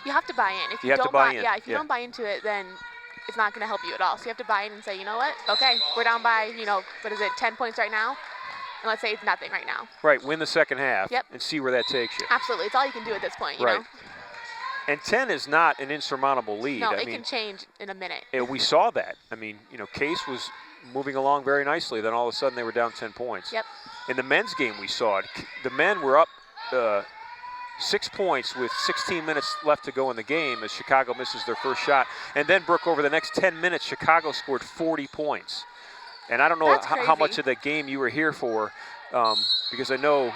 You have to buy in. If you have to buy in. Yeah, if you don't buy into it, then it's not going to help you at all. So you have to buy in and say, you know what? Okay, we're down by, 10 points right now? And let's say it's nothing right now. Right, win the second half. Yep. And see where that takes you. Absolutely. It's all you can do at this point, you right. know? And 10 is not an insurmountable lead. No, it can change in a minute. We saw that. I mean, Case was moving along very nicely. Then all of a sudden they were down 10 points. Yep. In the men's game we saw it. The men were up 6 points with 16 minutes left to go in the game as Chicago misses their first shot. And then, Brooke, over the next 10 minutes, Chicago scored 40 points. And I don't know how much of that game you were here for, because I know,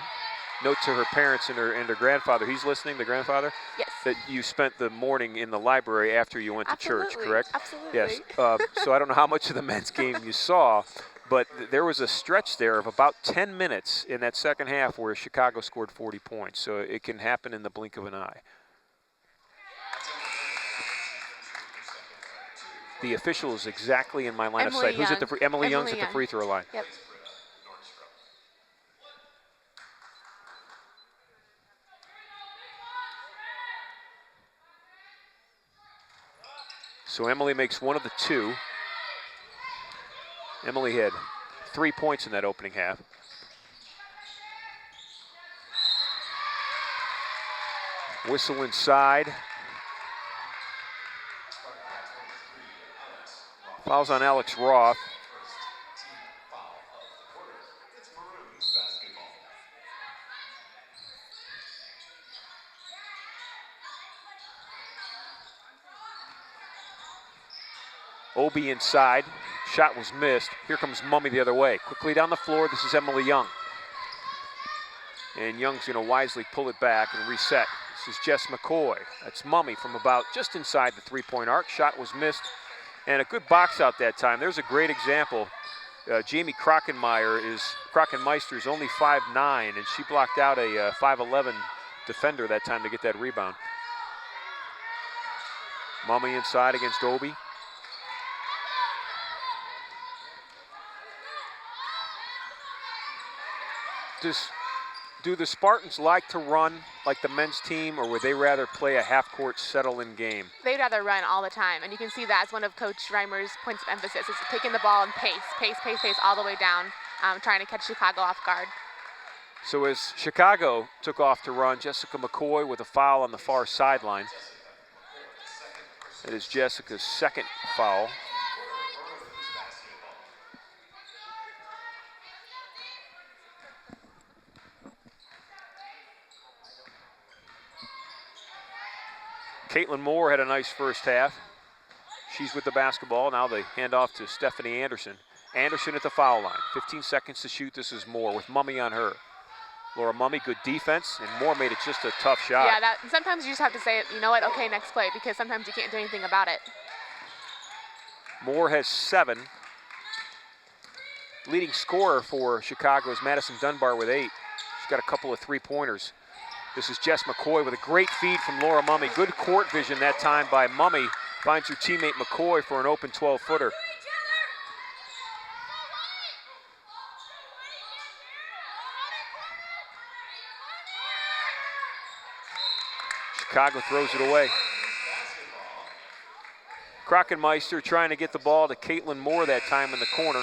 note to her parents and her grandfather, he's listening, the grandfather? Yes. That you spent the morning in the library after you went to church, correct? Absolutely. Yes. So I don't know how much of the men's game you saw, but there was a stretch there of about 10 minutes in that second half where Chicago scored 40 points. So it can happen in the blink of an eye. The official is exactly in my line of sight. Who's at the Emily Young's at the free throw line. Yep. So Emily makes one of the two. Emily had 3 points in that opening half. Whistle inside. Fouls on Alex Roth. Obi inside. Shot was missed. Here comes Mummy the other way. Quickly down the floor. This is Emily Young. And Young's going to wisely pull it back and reset. This is Jess McCoy. That's Mummy from about just inside the three-point arc. Shot was missed. And a good box out that time. There's a great example. Jamie Krockenmeister is only 5'9", and she blocked out a 5'11" defender that time to get that rebound. Mummy inside against Obi. Do the Spartans like to run like the men's team, or would they rather play a half-court settle-in game? They'd rather run all the time, and you can see that as one of Coach Reimer's points of emphasis, is taking the ball and pace all the way down, trying to catch Chicago off guard. So as Chicago took off to run, Jessica McCoy with a foul on the far sideline. That is Jessica's second foul. Caitlin Moore had a nice first half. She's with the basketball. Now they hand off to Stephanie Anderson. Anderson at the foul line. 15 seconds to shoot. This is Moore with Mummy on her. Laura Mummy, good defense, and Moore made it just a tough shot. Yeah, sometimes you just have to say, you know what, okay, next play, because sometimes you can't do anything about it. Moore has 7. Leading scorer for Chicago is Madison Dunbar with 8. She's got a couple of three-pointers. This is Jess McCoy with a great feed from Laura Mummy. Good court vision that time by Mummy. Finds her teammate McCoy for an open 12-footer. Chicago throws it away. Krockenmeister trying to get the ball to Caitlin Moore that time in the corner.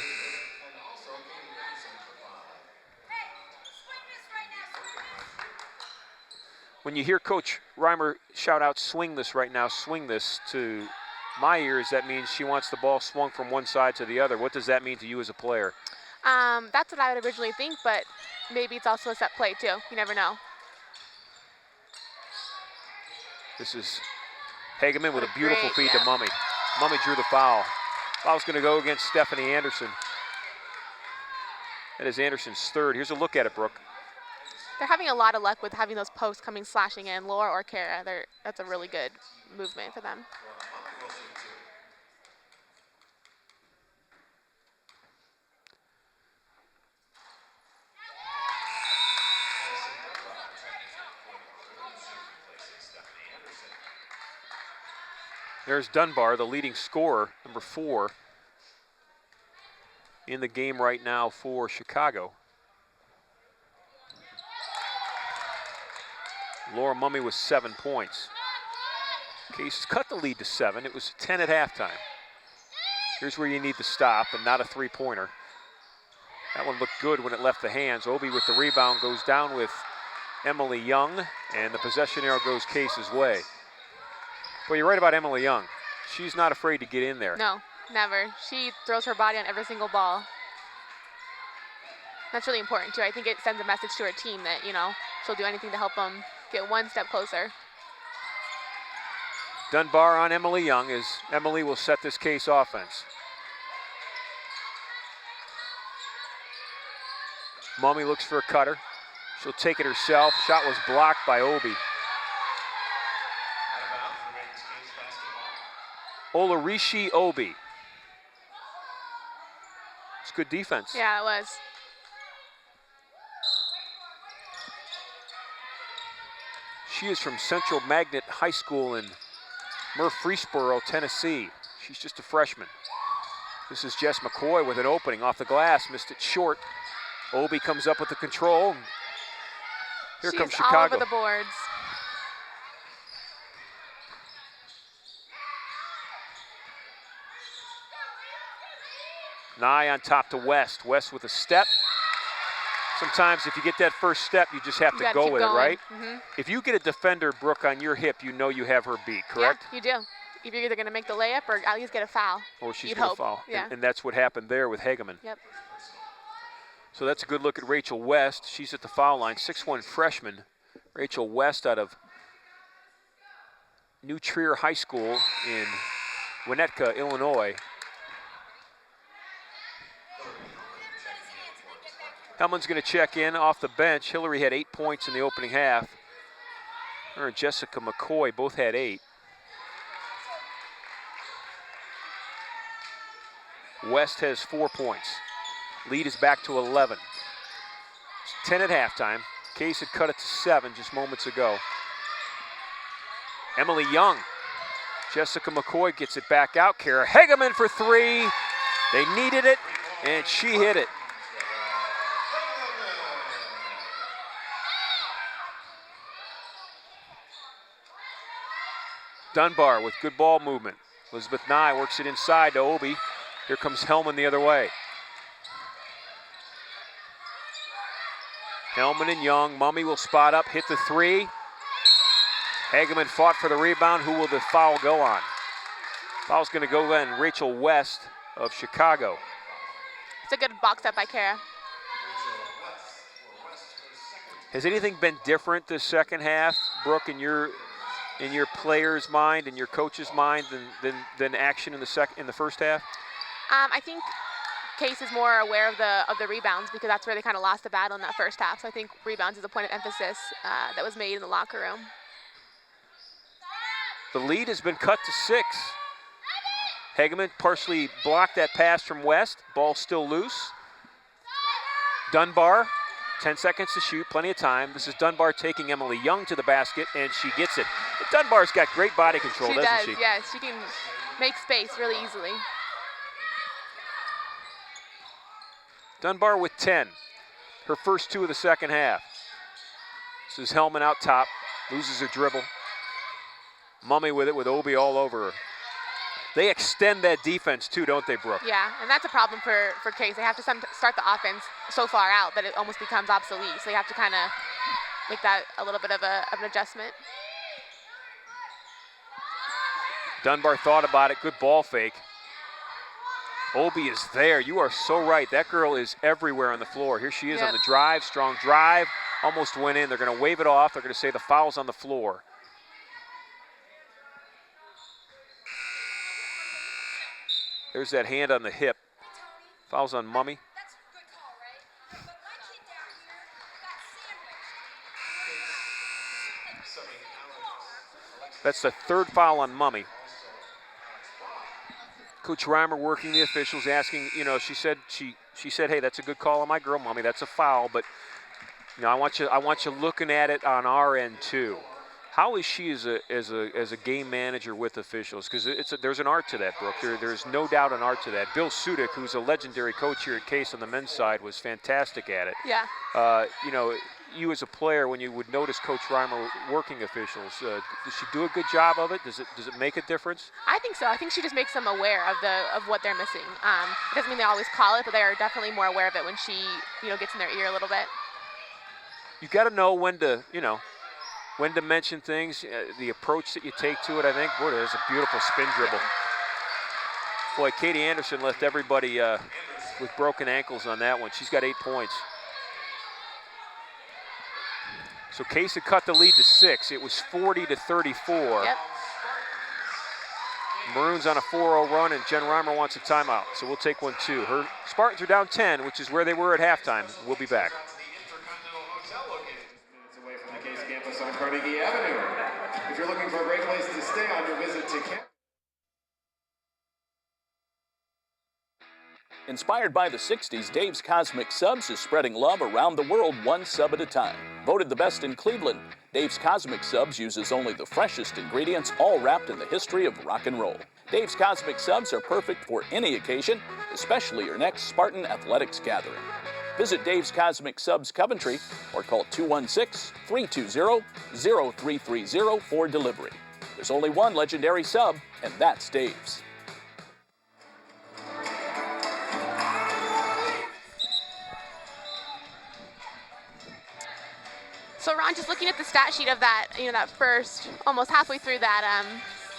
When you hear Coach Reimer shout out, swing this right now, swing this, to my ears, that means she wants the ball swung from one side to the other. What does that mean to you as a player? That's what I would originally think, but maybe it's also a set play too. You never know. This is Hageman with a beautiful feed to Mummy. Mummy drew the foul. Foul's going to go against Stephanie Anderson. That is Anderson's third. Here's a look at it, Brooke. They're having a lot of luck with having those posts coming slashing in. Laura or Kara, that's a really good movement for them. There's Dunbar, the leading scorer, number 4, in the game right now for Chicago. Laura Mummy with 7 points. Case has cut the lead to 7. It was 10 at halftime. Here's where you need the stop and not a three-pointer. That one looked good when it left the hands. Obi with the rebound goes down with Emily Young, and the possession arrow goes Case's way. Well, you're right about Emily Young. She's not afraid to get in there. No, never. She throws her body on every single ball. That's really important, too. I think it sends a message to her team that, you know, she'll do anything to help them get one step closer. Dunbar on Emily Young as Emily will set this Case offense. Mummy looks for a cutter. She'll take it herself. Shot was blocked by Obi. Olarishi Obi. It's good defense. Yeah, it was. She is from Central Magnet High School in Murfreesboro, Tennessee. She's just a freshman. This is Jess McCoy with an opening off the glass. Missed it short. Obi comes up with the control. Here comes Chicago. All over the boards. Nye on top to West. West with a step. Sometimes if you get that first step, you just have to go with it, right? Mm-hmm. If you get a defender, Brooke, on your hip, you know you have her beat, correct? Yeah, you do. If you're either going to make the layup or at least get a foul. Or she's going to foul. Yeah. And that's what happened there with Hageman. Yep. So that's a good look at Rachel West. She's at the foul line, 6'1" freshman. Rachel West out of New Trier High School in Winnetka, Illinois. Hellman's going to check in off the bench. Hillary had 8 points in the opening half. Her and Jessica McCoy both had 8. West has 4 points. Lead is back to 11. It's 10 at halftime. Case had cut it to 7 just moments ago. Emily Young. Jessica McCoy gets it back out. Kara Hageman for 3. They needed it, and she hit it. Dunbar with good ball movement. Elizabeth Nye works it inside to Obi. Here comes Hellman the other way. Hellman and Young. Mummy will spot up, hit the 3. Hageman fought for the rebound. Who will the foul go on? Foul's going to go on Rachel West of Chicago. It's a good box up by Kara. Has anything been different this second half, Brooke, in your player's mind and your coach's mind than action in the first half? I think Case is more aware of the rebounds because that's where they kind of lost the battle in that first half. So I think rebounds is a point of emphasis that was made in the locker room. The lead has been cut to 6. Hageman partially blocked that pass from West. Ball still loose. Dunbar, 10 seconds to shoot, plenty of time. This is Dunbar taking Emily Young to the basket, and she gets it. But Dunbar's got great body control, doesn't she? Yes, she can make space really easily. Dunbar with 10, her first 2 of the second half. This is Hellman out top, loses her dribble. Mummy with it with Obi all over her. They extend that defense too, don't they, Brooke? Yeah, and that's a problem for Case. They have to start the offense so far out that it almost becomes obsolete. So you have to kind of make that a little bit of an adjustment. Dunbar thought about it, good ball fake. Obi is there, you are so right. That girl is everywhere on the floor. Here she is on the drive, strong drive, almost went in. They're gonna wave it off. They're gonna say the foul's on the floor. There's that hand on the hip. Foul's on Mummy. That's the 3rd foul on Mummy. Coach Reimer working the officials, asking, she said, hey, that's a good call on my girl, Mummy. That's a foul, but I want you looking at it on our end too. How is she as a game manager with officials? Because there's an art to that, Brooke. There's no doubt an art to that. Bill Sudik, who's a legendary coach here at Case on the men's side, was fantastic at it. Yeah. you as a player, when you would notice Coach Reimer working officials? Does she do a good job of it? Does it make a difference? I think so. I think she just makes them aware of what they're missing. It doesn't mean they always call it, but they are definitely more aware of it when she gets in their ear a little bit. You got to know when to mention things, the approach that you take to it. I think. Boy, there's a beautiful spin dribble. Boy, Katie Anderson left everybody with broken ankles on that one. She's got 8 points. So Case had cut the lead to 6. It was 40-34. Yep. Maroons on a 4-0 run, and Jen Reimer wants a timeout. So we'll take one too. Her Spartans are down 10, which is where they were at halftime. We'll be back. Away from the Case campus on Carnegie Avenue. If you're looking for a great place to stay on your visit to campus. Inspired by the 60s, Dave's Cosmic Subs is spreading love around the world one sub at a time. Voted the best in Cleveland, Dave's Cosmic Subs uses only the freshest ingredients, all wrapped in the history of rock and roll. Dave's Cosmic Subs are perfect for any occasion, especially your next Spartan Athletics gathering. Visit Dave's Cosmic Subs Coventry or call 216-320-0330 for delivery. There's only one legendary sub, and that's Dave's. So Ron, just looking at the stat sheet of that, that first, almost halfway through that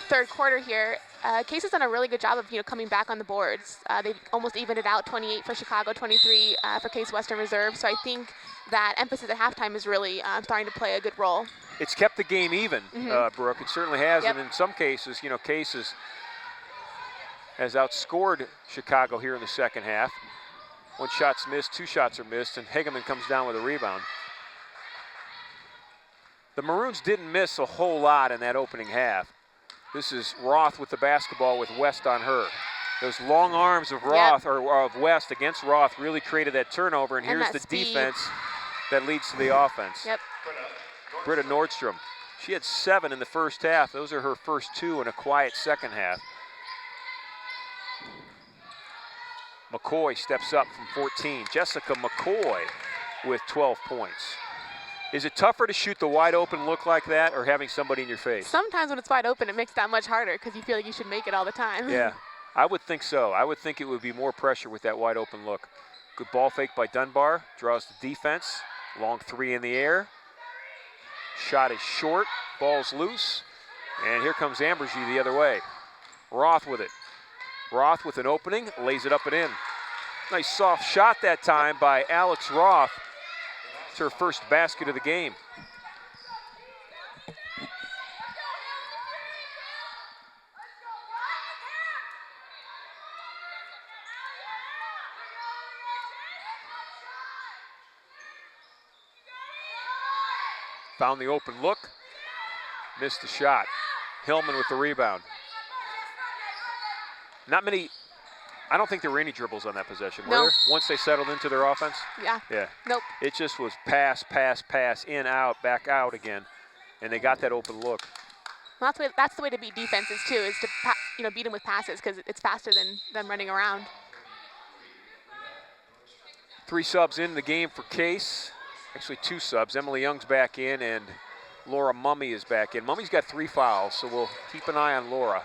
third quarter here, Case has done a really good job of coming back on the boards. They've almost evened it out, 28 for Chicago, 23 for Case Western Reserve. So I think that emphasis at halftime is really starting to play a good role. It's kept the game even, Brooke. It certainly has, Yep. and in some cases, Case has outscored Chicago here in the second half. 1 shot's missed, 2 shots are missed, and Hageman comes down with a rebound. The Maroons didn't miss a whole lot in that opening half. This is Roth with the basketball with West on her. Those long arms of Roth, or of West against Roth, really created that turnover, and here's the defense that leads to the offense. Yep. Britta Nordstrom, she had 7 in the first half. Those are her first 2 in a quiet second half. McCoy steps up from 14. Jessica McCoy with 12 points. Is it tougher to shoot the wide open look like that, or having somebody in your face? Sometimes when it's wide open, it makes that much harder because you feel like you should make it all the time. Yeah, I would think so. I would think it would be more pressure with that wide open look. Good ball fake by Dunbar, draws the defense. Long 3 in the air. Shot is short, ball's loose, and here comes Ambergy the other way. Roth with it. Roth with an opening, lays it up and in. Nice soft shot that time by Alex Roth. It's her first basket of the game. Found the open look, missed the shot. Hillman with the rebound. Not many, I don't think there were any dribbles on that possession, were there? Once they settled into their offense? Yeah. Yeah. Nope. It just was pass, pass, pass, in, out, back out again, and they got that open look. Well, that's the way to beat defenses too, is to beat them with passes because it's faster than them running around. 3 subs in the game for Case. Actually 2 subs. Emily Young's back in and Laura Mummy is back in. Mummy's got 3 fouls, so we'll keep an eye on Laura.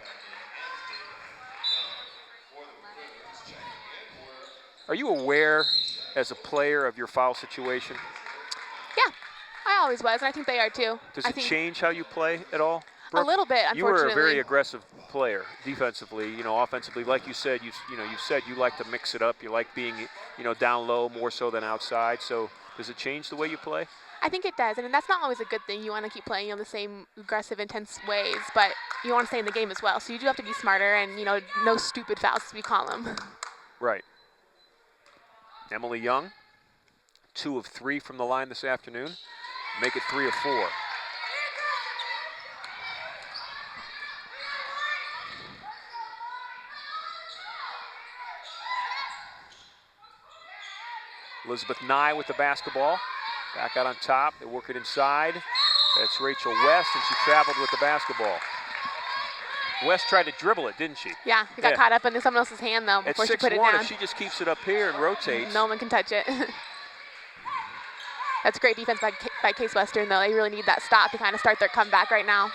Are you aware as a player of your foul situation? Yeah, I always was, and I think they are too. Does it change how you play at all, Brooke? A little bit, unfortunately. You were a very aggressive player defensively, offensively. Like you said, you've said you like to mix it up. You like being, down low more so than outside. So does it change the way you play? I think it does, and that's not always a good thing. You want to keep playing the same aggressive, intense ways, but you want to stay in the game as well. So you do have to be smarter and, no stupid fouls, as we call them. Right. Emily Young, 2 of 3 from the line this afternoon. Make it 3 of 4. Elizabeth Nye with the basketball. Back out on top. They work it inside. That's Rachel West, and she traveled with the basketball. West tried to dribble it, didn't she? Yeah, he got caught up in someone else's hand, though, before she put it down. If she just keeps it up here and rotates. No one can touch it. That's great defense by Case Western, though. They really need that stop to kind of start their comeback right now.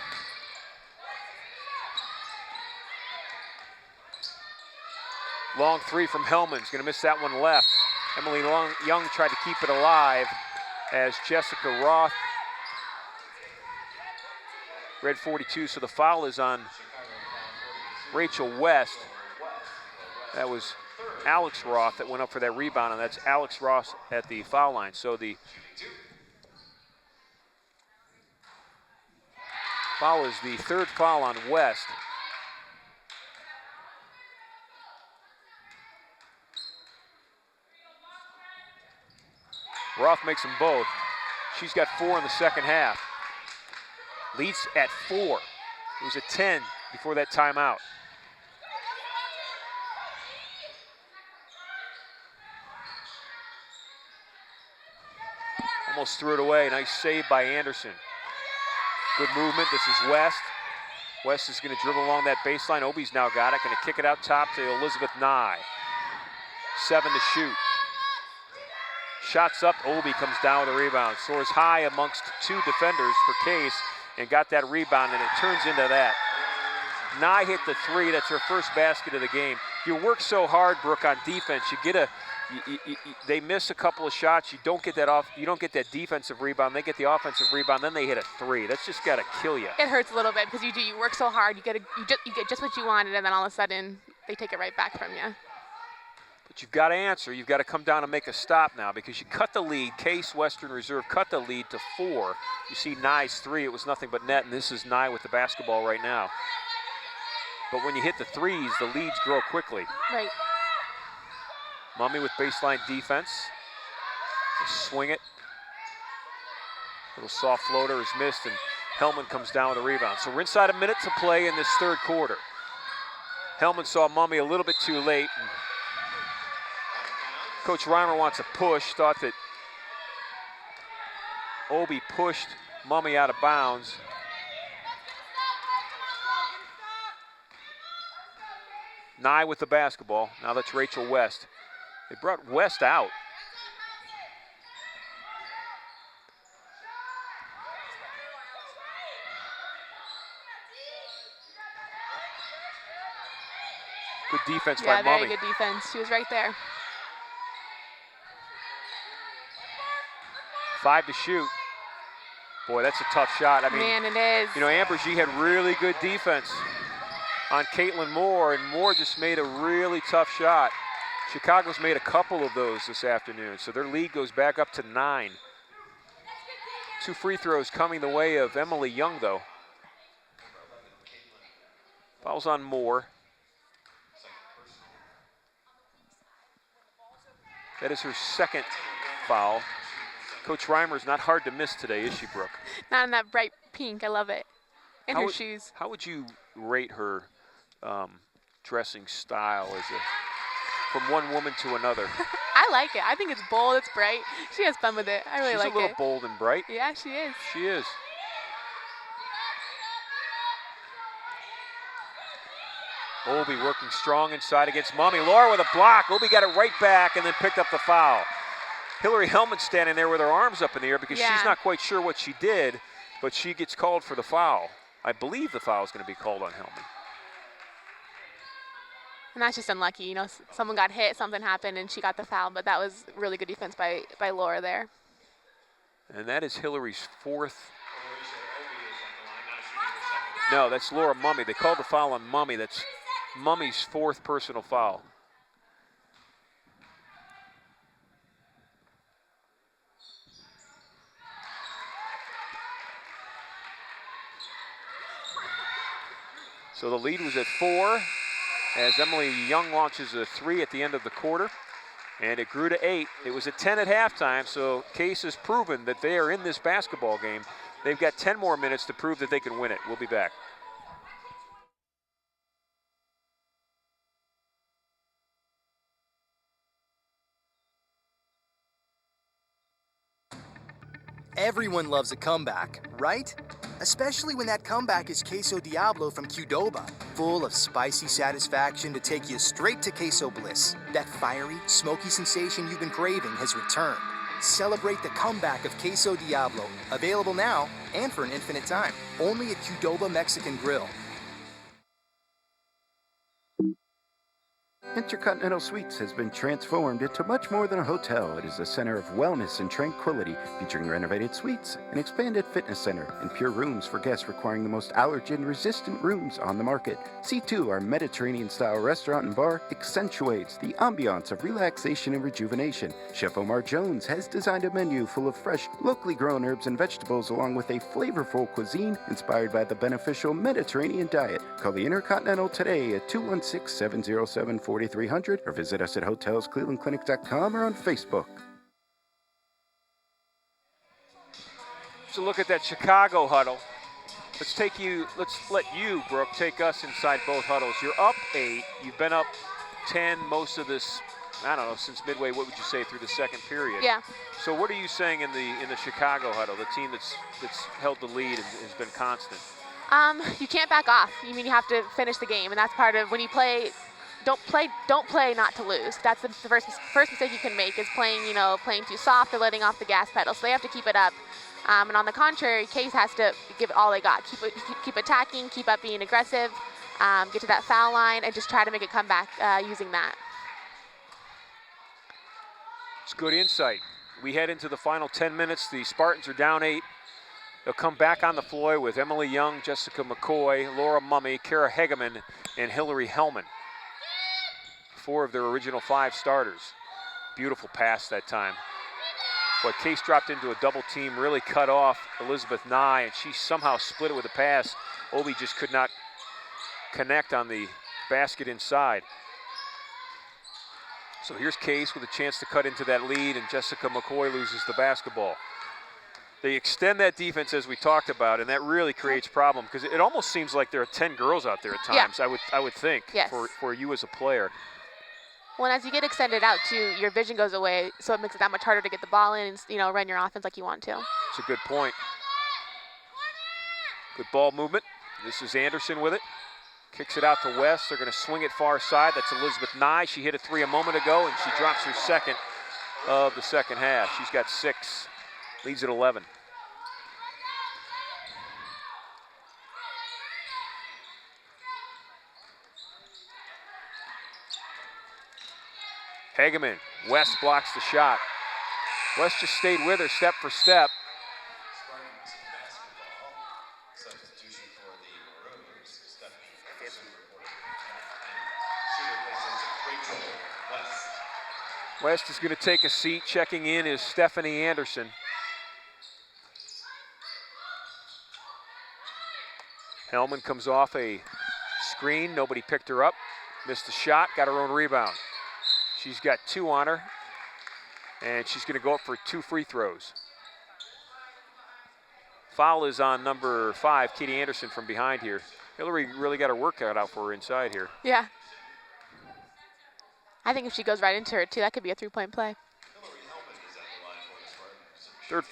Long three from Hellman's, gonna miss that one left. Emily Young tried to keep it alive as Jessica Roth, red 42, so the foul is on Rachel West. That was Alex Roth that went up for that rebound, and that's Alex Ross at the foul line. So the foul is the third foul on West. Roth makes them both. She's got 4 in the second half. Leads at 4. It was at 10 before that timeout. Almost threw it away. Nice save by Anderson. Good movement. This is West. West is going to dribble along that baseline. Obi's now got it. Going to kick it out top to Elizabeth Nye. 7 to shoot. Shots up. Obi comes down with a rebound. Soars high amongst 2 defenders for Case and got that rebound, and it turns into that. Nye hit the 3. That's her first basket of the game. You work so hard, Brooke, on defense. You get they miss a couple of shots. You don't get that off. You don't get that defensive rebound. They get the offensive rebound. Then they hit a 3. That's just got to kill you. It hurts a little bit because you work so hard. You get just what you wanted, and then all of a sudden they take it right back from you. But you've got to answer. You've got to come down and make a stop now because you cut the lead. Case Western Reserve cut the lead to 4. You see Nye's 3. It was nothing but net, and this is Nye with the basketball right now. But when you hit the 3s, the leads grow quickly. Right. Mummy with baseline defense. Swing it. Little soft floater is missed, and Hellman comes down with a rebound. So we're inside a minute to play in this third quarter. Hellman saw Mummy a little bit too late. And Coach Reimer wants a push. Thought that Obi pushed Mummy out of bounds. Nye with the basketball. Now that's Rachel West. They brought West out. Good defense by Mummy. Yeah, very good defense. She was right there. 5 to shoot. Boy, that's a tough shot. I mean, Man, it is. You know, Amber G had really good defense on Caitlin Moore, and Moore just made a really tough shot. Chicago's made a couple of those this afternoon, so their lead goes back up to 9. 2 free throws coming the way of Emily Young, though. Fouls on Moore. That is her second foul. Coach Reimer's not hard to miss today, is she, Brooke? Not in that bright pink. I love it. And her shoes. How would you rate her dressing style from one woman to another? I like it. I think it's bold. It's bright. She has fun with it. I really like it. She's a little bold and bright. Yeah, she is. She is. Obi working strong inside against Mummy. Laura with a block. Obi got it right back and then picked up the foul. Hillary Hellman standing there with her arms up in the air because she's not quite sure what she did, but she gets called for the foul. I believe the foul is going to be called on Hellman. And that's just unlucky. You know, someone got hit, something happened, and she got the foul, but that was really good defense by Laura there. And that is Hillary's 4th. No, that's Laura Mummy. They called the foul on Mummy. That's Mummy's 4th personal foul. So the lead was at 4 as Emily Young launches a 3 at the end of the quarter, and it grew to 8. It was at 10 at halftime, so Case has proven that they are in this basketball game. They've got 10 more minutes to prove that they can win it. We'll be back. Everyone loves a comeback, right? Especially when that comeback is Queso Diablo from Qdoba, full of spicy satisfaction to take you straight to queso bliss. That fiery, smoky sensation you've been craving has returned. Celebrate the comeback of Queso Diablo. Available now and for an infinite time. Only at Qdoba Mexican Grill. Intercontinental Suites has been transformed into much more than a hotel. It is a center of wellness and tranquility, featuring renovated suites, an expanded fitness center, and pure rooms for guests requiring the most allergen-resistant rooms on the market. C2, our Mediterranean-style restaurant and bar, accentuates the ambiance of relaxation and rejuvenation. Chef Omar Jones has designed a menu full of fresh, locally grown herbs and vegetables, along with a flavorful cuisine inspired by the beneficial Mediterranean diet. Call the Intercontinental today at 216-707-4300 or visit us at hotelsclevelandclinic.com or on Facebook. So look at that Chicago huddle. Let's let you, Brooke, take us inside both huddles. You're up 8. You've been up 10 most of this, I don't know, since midway, what would you say, through the second period? Yeah. So what are you saying in the Chicago huddle, the team that's held the lead and has been constant? You can't back off. You have to finish the game, and that's part of when you play. Don't play not to lose. That's the first mistake you can make is playing too soft or letting off the gas pedal. So they have to keep it up. And on the contrary, Case has to give it all they got. Keep attacking, keep up being aggressive, get to that foul line, and just try to make a comeback using that. It's good insight. We head into the final 10 minutes. The Spartans are down 8. They'll come back on the floor with Emily Young, Jessica McCoy, Laura Mummy, Kara Hegeman, and Hillary Hellman. 4 of their original 5 starters. Beautiful pass that time. But Case dropped into a double team, really cut off Elizabeth Nye, and she somehow split it with a pass. Obi just could not connect on the basket inside. So here's Case with a chance to cut into that lead, and Jessica McCoy loses the basketball. They extend that defense as we talked about, and that really creates problem because it almost seems like there are 10 girls out there at times. Yeah. I would think, yes, for you as a player. Well, as you get extended out too, your vision goes away, so it makes it that much harder to get the ball in and run your offense like you want to. It's a good point. Good ball movement. This is Anderson with it. Kicks it out to West. They're going to swing it far side. That's Elizabeth Nye. She hit a 3 a moment ago, and she drops her second of the second half. She's got 6. Leads at 11. Hegeman, West blocks the shot. West just stayed with her step for step. West is going to take a seat. Checking in is Stephanie Anderson. Hellman comes off a screen. Nobody picked her up. Missed a shot. Got her own rebound. She's got 2 on her, and she's going to go up for 2 free throws. Foul is on number 5, Katie Anderson, from behind here. Hillary really got her work cut out for her inside here. Yeah. I think if she goes right into her, too, that could be a 3-point play. Third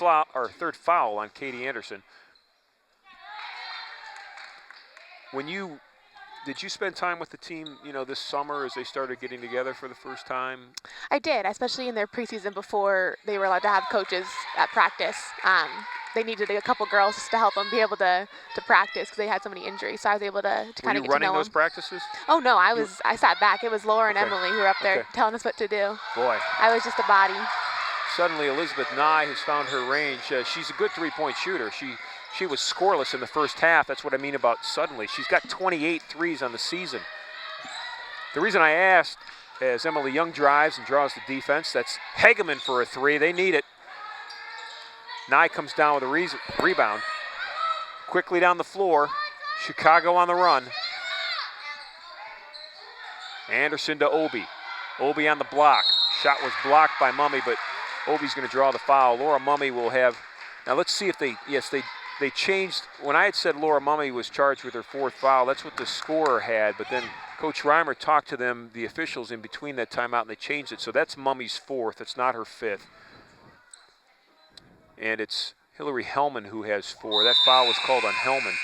foul on Katie Anderson. Did you spend time with the team, this summer as they started getting together for the first time? I did, especially in their preseason before they were allowed to have coaches at practice. They needed a couple girls just to help them be able to practice because they had so many injuries. So I was able to kind of get to know them. Were you running those practices? Oh, no, I sat back. It was Laura and Emily who were up there telling us what to do. Boy. I was just a body. Suddenly Elizabeth Nye has found her range. She's a good 3-point shooter. She was scoreless in the first half. That's what I mean about suddenly. She's got 28 threes on the season. The reason I asked, as Emily Young drives and draws the defense, that's Hegeman for a 3. They need it. Nye comes down with a rebound. Quickly down the floor. Chicago on the run. Anderson to Obi. Obi on the block. Shot was blocked by Mummy, but Obi's going to draw the foul. Laura Mummy will have. Now let's see if they changed. When I had said Laura Mummy was charged with her 4th foul, that's what the scorer had. But then Coach Reimer talked to them, the officials, in between that timeout, and they changed it. So that's Mummy's 4th. It's not her 5th. And it's Hillary Hellman who has 4. That foul was called on Hellman.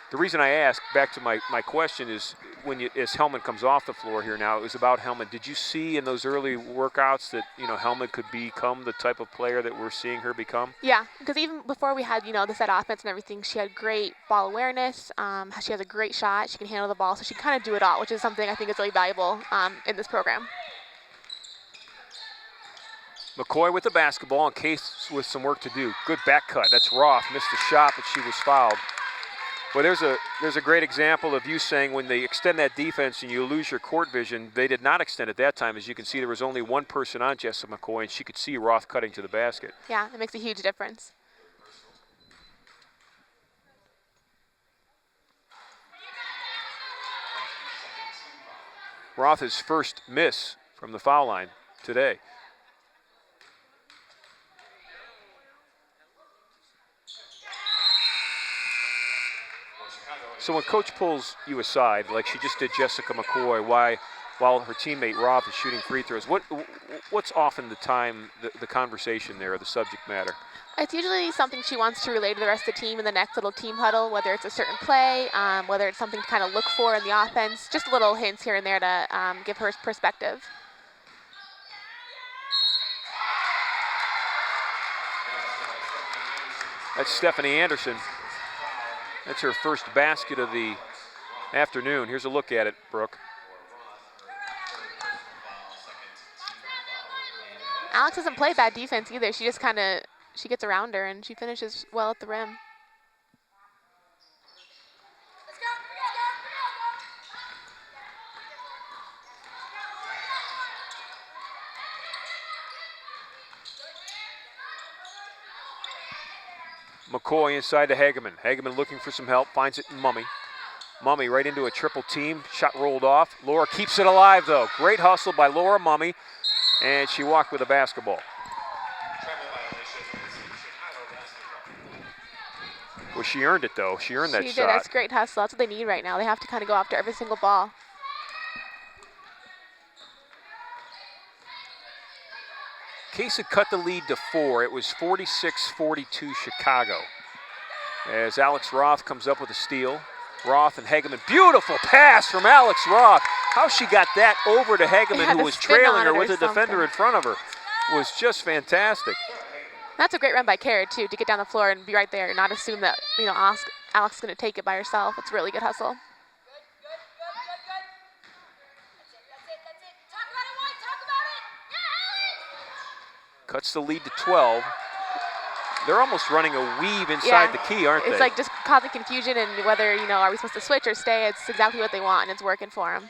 The reason I ask, back to my question, is as Hellman comes off the floor here now, it was about Hellman. Did you see in those early workouts that, Hellman could become the type of player that we're seeing her become? Yeah, because even before we had, the set offense and everything, she had great ball awareness. She has a great shot. She can handle the ball, so she can kind of do it all, which is something I think is really valuable in this program. McCoy with the basketball, and Case with some work to do. Good back cut. That's Roth. Missed the shot, but she was fouled. Well, there's a great example of you saying when they extend that defense and you lose your court vision, they did not extend at that time. As you can see, there was only one person on Jessica McCoy, and she could see Roth cutting to the basket. Yeah, it makes a huge difference. Roth's first miss from the foul line today. So when Coach pulls you aside, like she just did Jessica McCoy, while her teammate Roth is shooting free throws, what's often the conversation there, or the subject matter? It's usually something she wants to relay to the rest of the team in the next little team huddle, whether it's a certain play, whether it's something to kind of look for in the offense, just little hints here and there to give her perspective. That's Stephanie Anderson. That's her first basket of the afternoon. Here's a look at it, Brooke. Alex doesn't play bad defense either. She just she gets around her and she finishes well at the rim. McCoy inside to Hageman. Hageman looking for some help, finds it in Mummy. Mummy right into a triple team, shot rolled off. Laura keeps it alive though. Great hustle by Laura Mummy, and she walked with a basketball. Well, she earned it though. She earned that shot. She did. That's great hustle. That's what they need right now. They have to kind of go after every single ball. Case had cut the lead to 4. It was 46-42 Chicago. As Alex Roth comes up with a steal. Roth and Hageman. Beautiful pass from Alex Roth. How she got that over to Hageman, who was trailing her with a defender in front of her, was just fantastic. That's a great run by Kara, too, to get down the floor and be right there and not assume that, Alex is going to take it by herself. It's a really good hustle. Cuts the lead to 12. They're almost running a weave inside the key, aren't they? It's like just causing confusion and whether, are we supposed to switch or stay? It's exactly what they want, and it's working for them.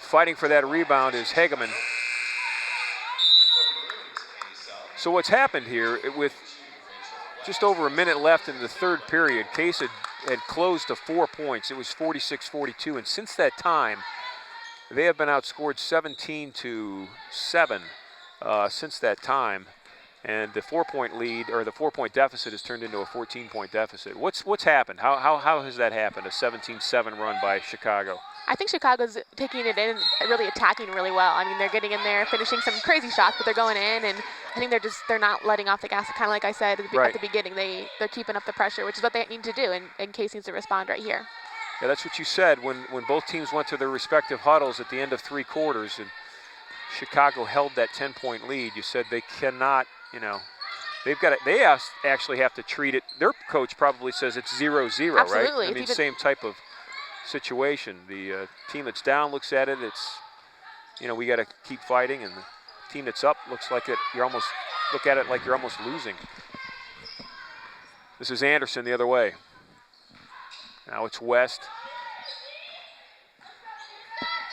Fighting for that rebound is Hageman. So what's happened here, with just over a minute left in the third period, Case had closed to 4 points. It was 46-42, and since that time, they have been outscored 17-7 since that time, and the 4-point lead, or the 4-point deficit, has turned into a 14-point deficit. What's happened? How has that happened? A 17-7 run by Chicago. I think Chicago's taking it in, really attacking really well. I mean, they're getting in there, finishing some crazy shots, but they're going in, and I think they're not letting off the gas. Kind of like I said at the beginning, they're keeping up the pressure, which is what they need to do, and Case needs to respond right here. Yeah, that's what you said when both teams went to their respective huddles at the end of 3 quarters, and Chicago held that 10-point lead. You said they cannot, they've got it. They actually have to treat it. Their coach probably says it's 0-0, right? Absolutely. I mean, same type of situation. The team that's down looks at it. It's, we got to keep fighting, and the team that's up looks like it. Look at it like you're almost losing. This is Anderson the other way. Now it's West.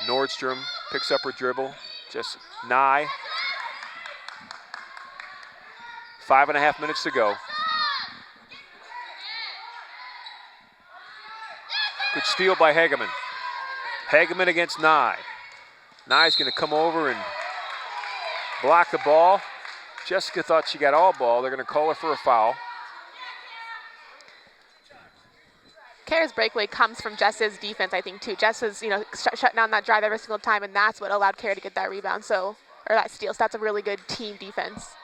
Nordstrom picks up her dribble. Just Nye. 5.5 minutes to go. Good steal by Hageman. Hageman against Nye. Nye's going to come over and block the ball. Jessica thought she got all ball. They're going to call her for a foul. Kara's breakaway comes from Jess's defense, I think, too. Jess is, shutting down that drive every single time, and that's what allowed Kara to get that rebound, or that steal. So that's a really good team defense.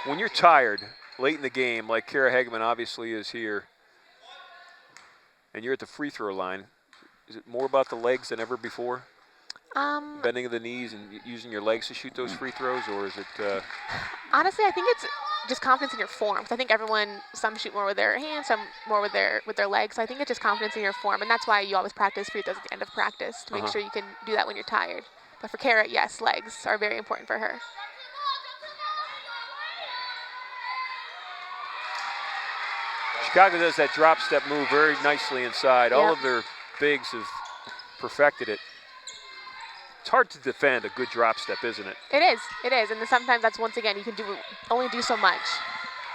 when you're tired late in the game, like Kara Hageman obviously is here, and you're at the free throw line, is it more about the legs than ever before? Bending of the knees and using your legs to shoot those free throws, or is it? Honestly, I think it's just confidence in your form. I think some shoot more with their hands, some more with their legs. So I think it's just confidence in your form, and that's why you always practice free throws at the end of practice to make sure you can do that when you're tired. But for Kara, yes, legs are very important for her. Chicago does that drop step move very nicely inside. All of their bigs have perfected it. It's hard to defend a good drop step, isn't it? It is, and then sometimes that's, once again, you can only do so much.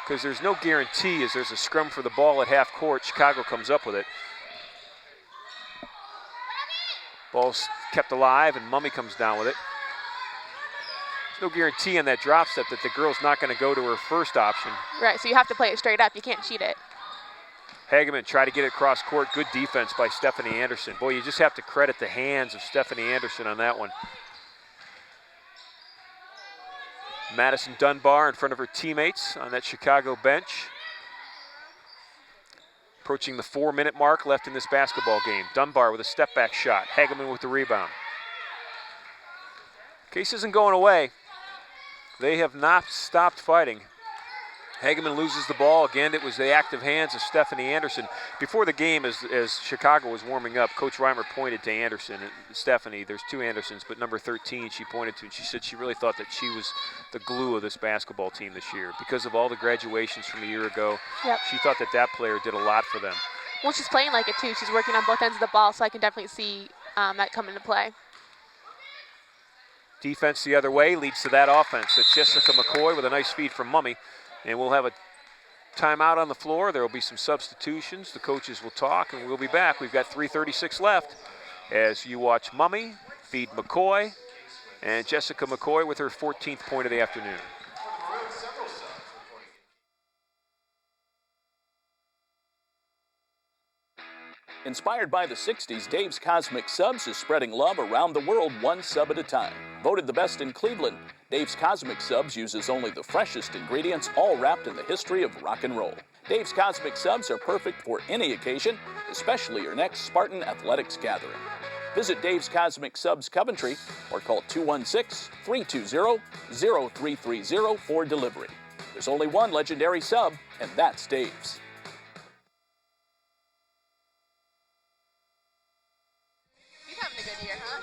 Because there's no guarantee as there's a scrum for the ball at half court, Chicago comes up with it. Ball's kept alive and Mummy comes down with it. There's no guarantee on that drop step that the girl's not going to go to her first option. Right, so you have to play it straight up. You can't cheat it. Hageman tried to get it across court. Good defense by Stephanie Anderson. Boy, you just have to credit the hands of Stephanie Anderson on that one. Madison Dunbar in front of her teammates on that Chicago bench. Approaching the 4-minute mark left in this basketball game. Dunbar with a step-back shot. Hageman with the rebound. Case isn't going away. They have not stopped fighting. Hageman loses the ball. Again, it was the active hands of Stephanie Anderson. Before the game, as Chicago was warming up, Coach Reimer pointed to Anderson. And Stephanie, there's two Andersons, but number 13 she pointed to, and she said she really thought that she was the glue of this basketball team this year. Because of all the graduations from a year ago, she thought that player did a lot for them. Well, she's playing like it, too. She's working on both ends of the ball, so I can definitely see that come into play. Defense the other way leads to that offense. It's Jessica McCoy with a nice feed from Mummy. And we'll have a timeout on the floor. There will be some substitutions. The coaches will talk, and we'll be back. We've got 3:36 left as you watch Mummy feed McCoy, and Jessica McCoy with her 14th point of the afternoon. Inspired by the 60s, Dave's Cosmic Subs is spreading love around the world one sub at a time. Voted the best in Cleveland, Dave's Cosmic Subs uses only the freshest ingredients, all wrapped in the history of rock and roll. Dave's Cosmic Subs are perfect for any occasion, especially your next Spartan Athletics gathering. Visit Dave's Cosmic Subs Coventry or call 216-320-0330 for delivery. There's only one legendary sub, and that's Dave's. Having a good year, huh?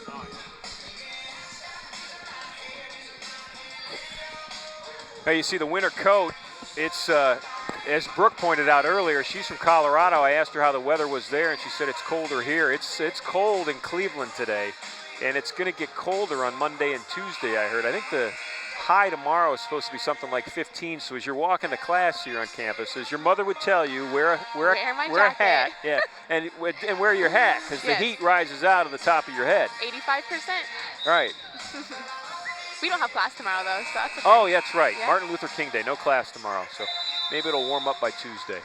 Now you see the winter coat. It's, as Brooke pointed out earlier, she's from Colorado. I asked her how the weather was there, and she said it's colder here. It's cold in Cleveland today, and it's going to get colder on Monday and Tuesday, I heard. I think the high tomorrow is supposed to be something like 15, so as you're walking to class here on campus, as your mother would tell you, wear a hat, and wear your hat, because the heat rises out of the top of your head. 85%. Right. We don't have class tomorrow, though, so that's okay. Oh, that's right. Yeah. Martin Luther King Day, no class tomorrow, so maybe it'll warm up by Tuesday.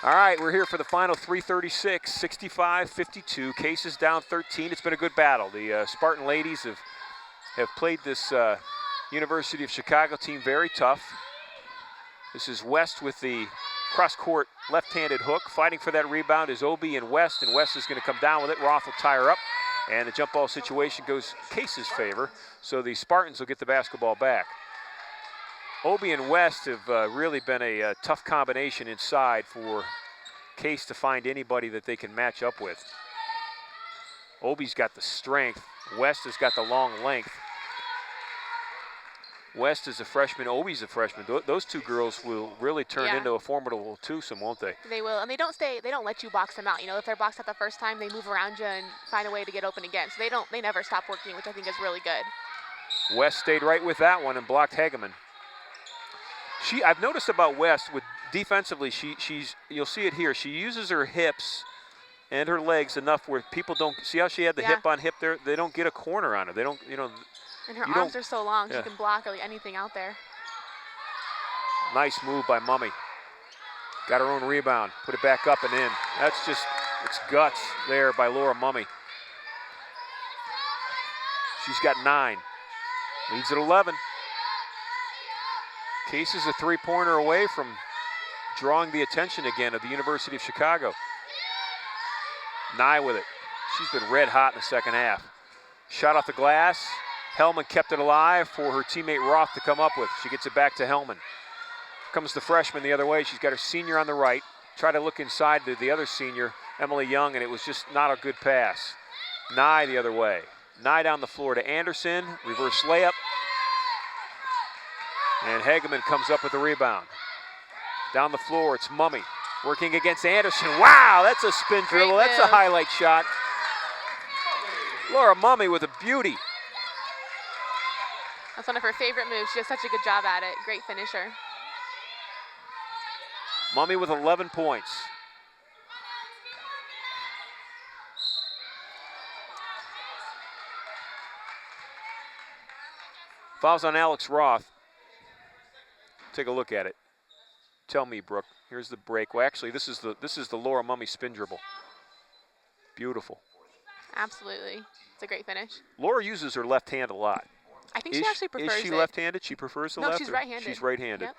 All right, we're here for the final 3:36, 65-52. Case is down 13. It's been a good battle. The Spartan ladies have played this University of Chicago team very tough. This is West with the cross-court left-handed hook. Fighting for that rebound is Obi and West is going to come down with it. Roth will tie her up, and the jump ball situation goes Case's favor, so the Spartans will get the basketball back. Obi and West have really been a tough combination inside for Case to find anybody that they can match up with. Obi's got the strength. West has got the long length. West is a freshman, Obi's a freshman. Those two girls will really turn into a formidable twosome, won't they? They will, and they don't let you box them out. You know, if they're boxed out the first time, they move around you and find a way to get open again. So they never stop working, which I think is really good. West stayed right with that one and blocked Hageman. I've noticed about West with defensively, you'll see it here. She uses her hips and her legs enough where people don't see how she had the hip on hip there. They don't get a corner on her. They don't, And her arms are so long, she can block really anything out there. Nice move by Mummy. Got her own rebound, put it back up and in. That's just, it's guts there by Laura Mummy. She's got 9, leads at 11. Case is a three-pointer away from drawing the attention again of the University of Chicago. Nye with it. She's been red hot in the second half. Shot off the glass. Hellman kept it alive for her teammate Roth to come up with. She gets it back to Hellman. Comes the freshman the other way. She's got her senior on the right. Try to look inside to the other senior, Emily Young, and it was just not a good pass. Nye the other way. Nye down the floor to Anderson. Reverse layup. And Hageman comes up with the rebound. Down the floor, it's Mummy working against Anderson. Wow, that's a spin dribble. That's a highlight shot. Laura Mummy with a beauty. That's one of her favorite moves. She does such a good job at it. Great finisher. Mummy with 11 points. Fouls on Alex Roth. Take a look at it. Tell me, Brooke. Here's the break. Well, actually, this is the Laura Mummy spin dribble. Beautiful. Absolutely. It's a great finish. Laura uses her left hand a lot. I think she actually prefers it. Is she left-handed? She prefers the left? No, she's right-handed. She's right-handed. Yep.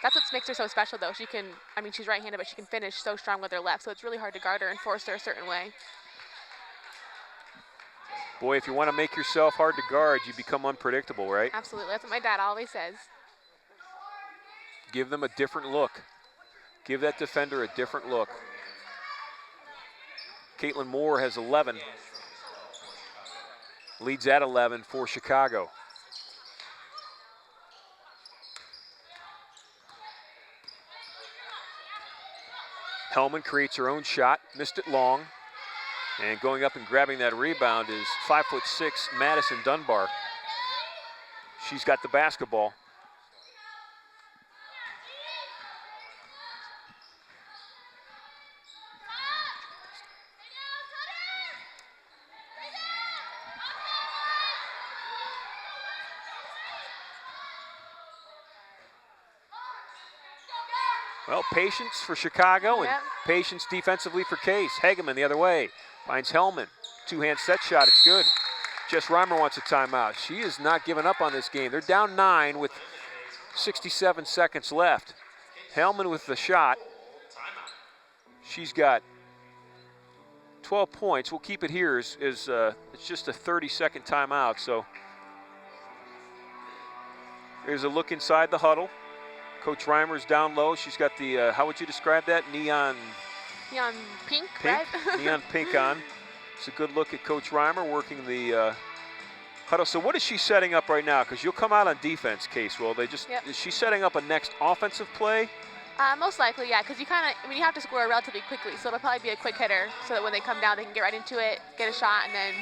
That's what makes her so special, though. She can, I mean, she's right-handed, but she can finish so strong with her left, so it's really hard to guard her and force her a certain way. Boy, if you want to make yourself hard to guard, you become unpredictable, right? Absolutely. That's what my dad always says. Give them a different look. Give that defender a different look. Caitlin Moore has 11. Leads at 11 for Chicago. Hellman creates her own shot, missed it long. And going up and grabbing that rebound is 5'6" Madison Dunbar. She's got the basketball. Well, patience for Chicago and patience defensively for Case. Hageman the other way. Finds Hellman. Two-hand set shot. It's good. Jess Reimer wants a timeout. She is not giving up on this game. They're down 9 with 67 seconds left. Hellman with the shot. She's got 12 points. We'll keep it here. It's just a 30-second timeout. So there's a look inside the huddle. Coach Reimer's down low. She's got the, how would you describe that? Neon pink, right? Neon pink on. It's a good look at Coach Reimer working the huddle. So what is she setting up right now? Because you'll come out on defense, Case. Will they just, is she setting up a next offensive play? Most likely, yeah, because you kind of, I mean, you have to score relatively quickly, so it'll probably be a quick hitter so that when they come down, they can get right into it, get a shot, and then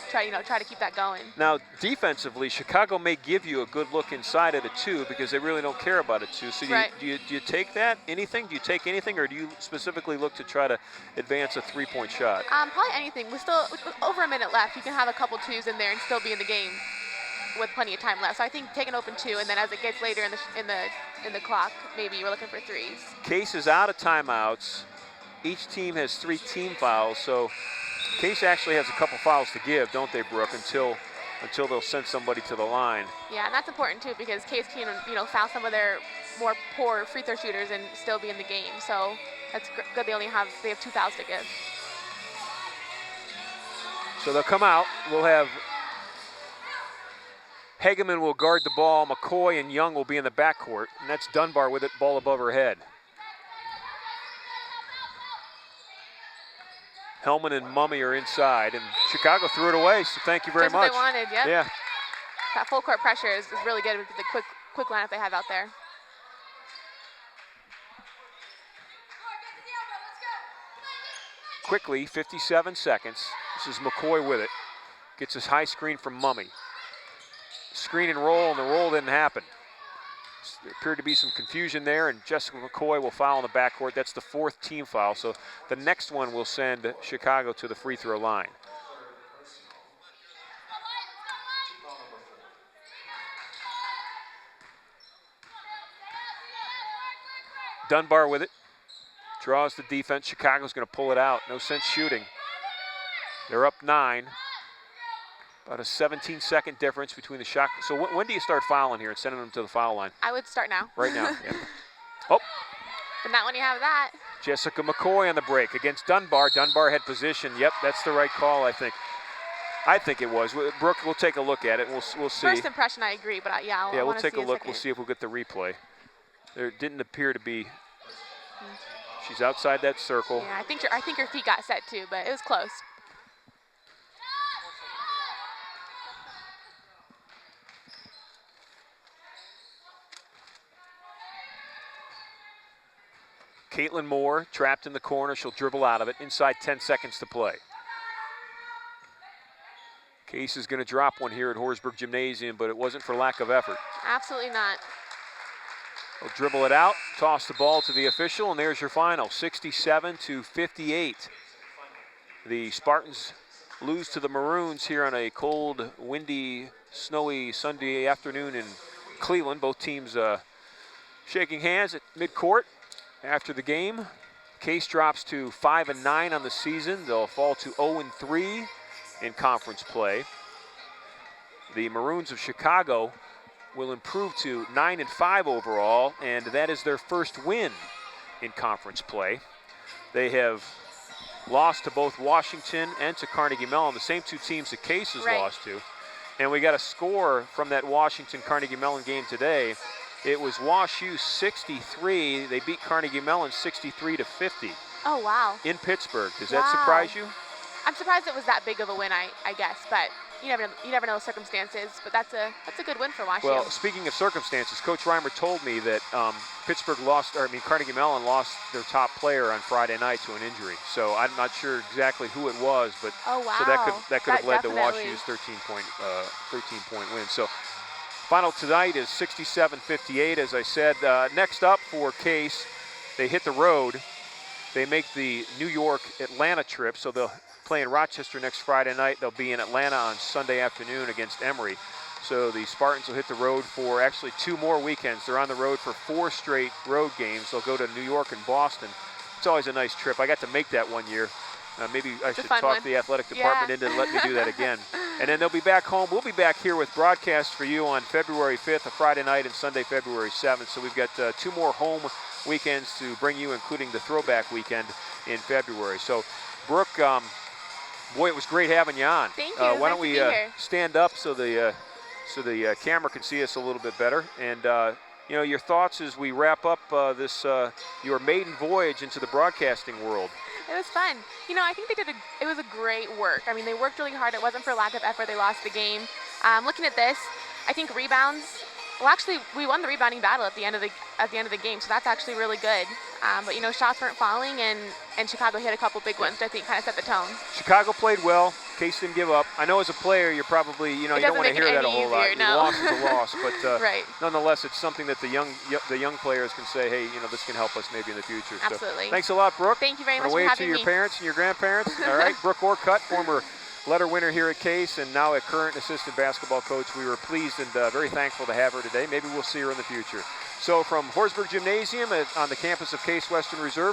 try to keep that going. Now, defensively, Chicago may give you a good look inside at a 2 because they really don't care about a 2. So do you take that? Anything? Do you take anything, or do you specifically look to try to advance a 3-point shot? Probably anything. With over a minute left, you can have a couple 2s in there and still be in the game with plenty of time left. So I think take an open 2, and then as it gets later in the clock, maybe you're looking for 3s. Case is out of timeouts. Each team has 3 team fouls, so Case actually has a couple fouls to give, don't they, Brooke, until they'll send somebody to the line. Yeah, and that's important too because Case can, foul some of their more poor free throw shooters and still be in the game. So that's good. They have 2 fouls to give. So they'll come out. We'll have Hageman will guard the ball. McCoy and Young will be in the backcourt, and that's Dunbar with it, ball above her head. Hellman and Mummy are inside, and Chicago threw it away, so thank you very much. Just what they wanted, yep. Yeah. That full court pressure is really good with the quick lineup they have out there. Quickly, 57 seconds. This is McCoy with it. Gets his high screen from Mummy. Screen and roll, and the roll didn't happen. There appeared to be some confusion there, and Jessica McCoy will foul in the backcourt. That's the 4th team foul, so the next one will send Chicago to the free throw line. Dunbar with it. Draws the defense. Chicago's going to pull it out. No sense shooting. They're up 9. About a 17-second difference between the shot. So when do you start fouling here and sending them to the foul line? I would start now. Right now. Yeah. Oh, But not when you have that. Jessica McCoy on the break against Dunbar. Dunbar had position. Yep, that's the right call, I think. I think it was. Brooke, we'll take a look at it. We'll see. First impression, I agree, but yeah, We'll take a look. We'll see if we'll get the replay. There didn't appear to be. She's outside that circle. Yeah, I think her feet got set too, but it was close. Caitlin Moore trapped in the corner. She'll dribble out of it. Inside 10 seconds to play. Case is going to drop one here at Horsburgh Gymnasium, but it wasn't for lack of effort. Absolutely not. They'll dribble it out, toss the ball to the official, and there's your final, 67-58. The Spartans lose to the Maroons here on a cold, windy, snowy Sunday afternoon in Cleveland. Both teams shaking hands at midcourt after the game. Case drops to 5-9 on the season. They'll fall to 0-3 in conference play. The Maroons of Chicago will improve to 9-5 overall, and that is their first win in conference play. They have lost to both Washington and to Carnegie Mellon, the same two teams that Case has lost to. And we got a score from that Washington-Carnegie Mellon game today. It was WashU 63. They beat Carnegie Mellon 63-50. Oh, wow. In Pittsburgh. Does that surprise you? I'm surprised it was that big of a win, I guess, but you never know the circumstances, but that's a good win for WashU. Well, speaking of circumstances, Coach Reimer told me that Carnegie Mellon lost their top player on Friday night to an injury. So I'm not sure exactly who it was, but oh, wow. So that could have led to WashU's 13-point win. So final tonight is 67-58, as I said. Next up for Case, they hit the road. They make the New York-Atlanta trip, so they'll play in Rochester next Friday night. They'll be in Atlanta on Sunday afternoon against Emory. So the Spartans will hit the road for actually 2 more weekends. They're on the road for 4 straight road games. They'll go to New York and Boston. It's always a nice trip. I got to make that one year. Maybe I should talk the athletic department into letting me do that again. And then they'll be back home. We'll be back here with broadcasts for you on February 5th, a Friday night, and Sunday, February 7th. So we've got 2 more home weekends to bring you, including the throwback weekend in February. So, Brooke, boy, it was great having you on. Thank you. Why don't we stand up so the camera can see us a little bit better, and your thoughts as we wrap up this your maiden voyage into the broadcasting world. It was fun. I think it was a great work. I mean, they worked really hard. It wasn't for lack of effort. They lost the game. Looking at this, I think rebounds. Well, actually, we won the rebounding battle at the end of the game, so that's actually really good. But shots weren't falling, and Chicago hit a couple big ones that I think kind of set the tone. Chicago played well. Case didn't give up. I know as a player, you're probably you don't want to hear that a whole lot. The loss is a loss, but right. Nonetheless, it's something that the young players can say, hey, this can help us maybe in the future. Absolutely. So, thanks a lot, Brooke. Thank you very much for having me. Wave to your parents and your grandparents. All right, Brooke Orcutt, former letter winner here at Case and now a current assistant basketball coach. We were pleased and very thankful to have her today. Maybe we'll see her in the future. So from Horsburgh Gymnasium on the campus of Case Western Reserve,